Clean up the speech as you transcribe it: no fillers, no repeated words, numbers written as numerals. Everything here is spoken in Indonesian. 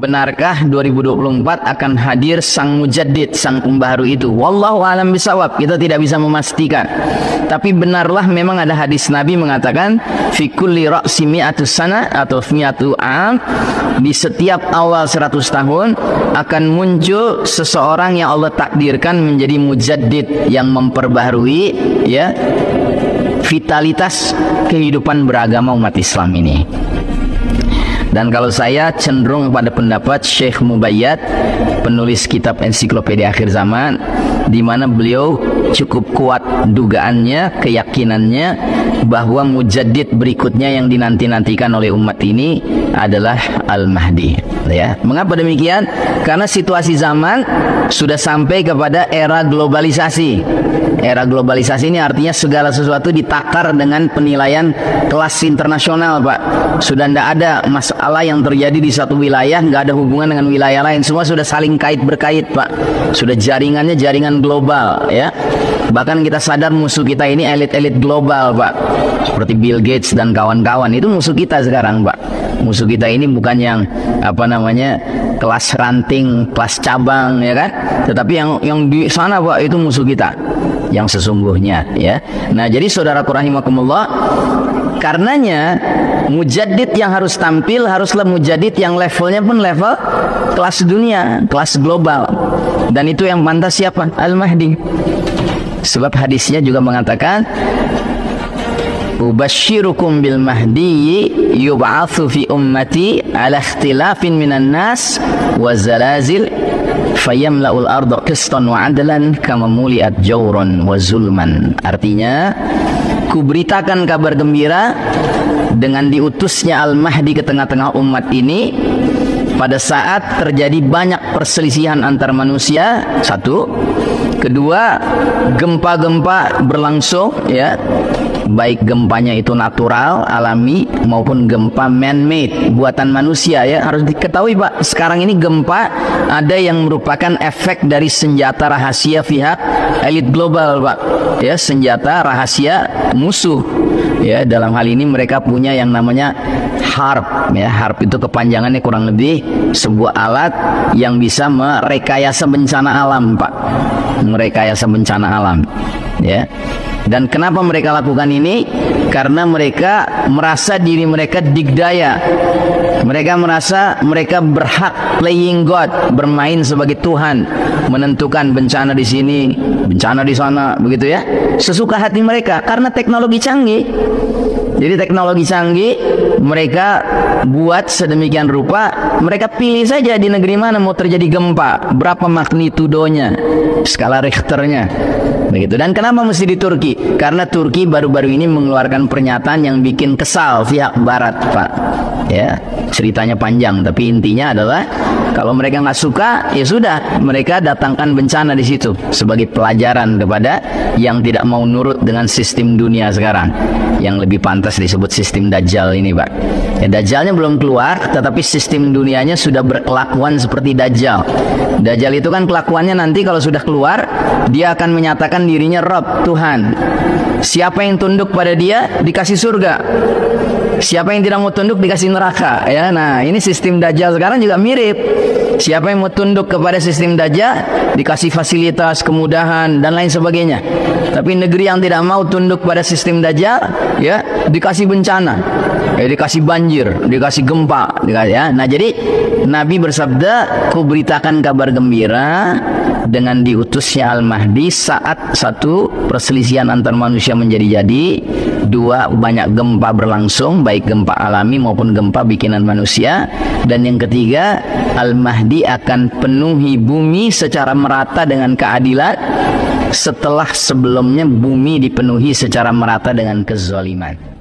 Benarkah 2024 akan hadir sang mujaddid, sang pembaharu itu? Wallahu a'lam bishawab, kita tidak bisa memastikan. Tapi benarlah memang ada hadis Nabi mengatakan fi kulli ra'si mi'atus sana atau mi'atu am, di setiap awal 100 tahun akan muncul seseorang yang Allah takdirkan menjadi mujaddid, yang memperbaharui ya vitalitas kehidupan beragama umat Islam ini. Dan kalau saya cenderung pada pendapat Syekh Mubayyad, penulis kitab Ensiklopedia Akhir Zaman, di mana beliau cukup kuat dugaannya, keyakinannya bahwa mujaddid berikutnya yang dinanti-nantikan oleh umat ini adalah Al-Mahdi. Ya, mengapa demikian? Karena situasi zaman sudah sampai kepada era globalisasi. Era globalisasi ini artinya segala sesuatu ditakar dengan penilaian kelas internasional, Pak. Sudah tidak ada masalah yang terjadi di satu wilayah nggak ada hubungan dengan wilayah lain, semua sudah saling kait berkait, Pak. Sudah jaringannya jaringan global, ya. Bahkan kita sadar musuh kita ini elit-elit global, Pak. Seperti Bill Gates dan kawan-kawan, itu musuh kita sekarang, Pak. Musuh kita ini bukan yang kelas ranting, kelas cabang, ya kan? Tetapi yang di sana, Pak, itu musuh kita yang sesungguhnya, ya. Nah, jadi saudaraku rahimakumullah, karenanya mujaddid yang harus tampil haruslah mujaddid yang levelnya pun level kelas dunia, kelas global. Dan itu yang pantas siapa? Al-Mahdi. Sebab hadisnya juga mengatakan ubasyirukum bil mahdi yub'atsu fi ummati ala ikhtilafin minan nas wa zalazil fayamla'ul arda qistan wa adlan kama muliat jawran wa zulman. Artinya, kuberitakan kabar gembira dengan diutusnya Al-Mahdi ke tengah-tengah umat ini pada saat terjadi banyak perselisihan antar manusia, satu. Kedua, gempa-gempa berlangsung, ya, baik gempanya itu natural, alami, maupun gempa man-made, buatan manusia, ya. Harus diketahui, Pak, sekarang ini gempa ada yang merupakan efek dari senjata rahasia pihak elit global, Pak, ya, senjata rahasia musuh, ya. Dalam hal ini mereka punya yang namanya HARP, ya. HARP itu kepanjangannya kurang lebih sebuah alat yang bisa merekayasa bencana alam, Pak, merekayasa bencana alam, ya. Dan kenapa mereka lakukan ini? Karena mereka merasa diri mereka digdaya. Mereka merasa mereka berhak playing God, bermain sebagai Tuhan, menentukan bencana di sini, bencana di sana, begitu, ya. Sesuka hati mereka karena teknologi canggih. Jadi teknologi canggih mereka buat sedemikian rupa, mereka pilih saja di negeri mana mau terjadi gempa, berapa magnitudonya, skala Richternya, begitu. Dan kenapa mesti di Turki? Karena Turki baru-baru ini mengeluarkan pernyataan yang bikin kesal pihak Barat, Pak. Ya, ceritanya panjang, tapi intinya adalah kalau mereka nggak suka, ya sudah, mereka datangkan bencana di situ sebagai pelajaran kepada yang tidak mau nurut dengan sistem dunia sekarang, yang lebih pantas disebut sistem Dajjal ini, Pak. Ya, Dajjalnya belum keluar, tetapi sistem dunianya sudah berkelakuan seperti Dajjal. Dajjal itu kan kelakuannya nanti kalau sudah keluar, dia akan menyatakan dirinya Rabb, Tuhan. Siapa yang tunduk pada dia dikasih surga. Siapa yang tidak mau tunduk dikasih neraka, ya. Nah, ini sistem Dajjal sekarang juga mirip. Siapa yang mau tunduk kepada sistem Dajjal dikasih fasilitas, kemudahan, dan lain sebagainya. Tapi negeri yang tidak mau tunduk pada sistem Dajjal, ya, dikasih bencana, ya, dikasih banjir, dikasih gempa, ya. Nah, jadi Nabi bersabda, kuberitakan kabar gembira dengan diutusnya Al-Mahdi saat satu, perselisihan antar manusia menjadi-jadi, dua, banyak gempa berlangsung, baik gempa alami maupun gempa bikinan manusia, dan yang ketiga, Al-Mahdi akan penuhi bumi secara merata dengan keadilan setelah sebelumnya bumi dipenuhi secara merata dengan kezaliman.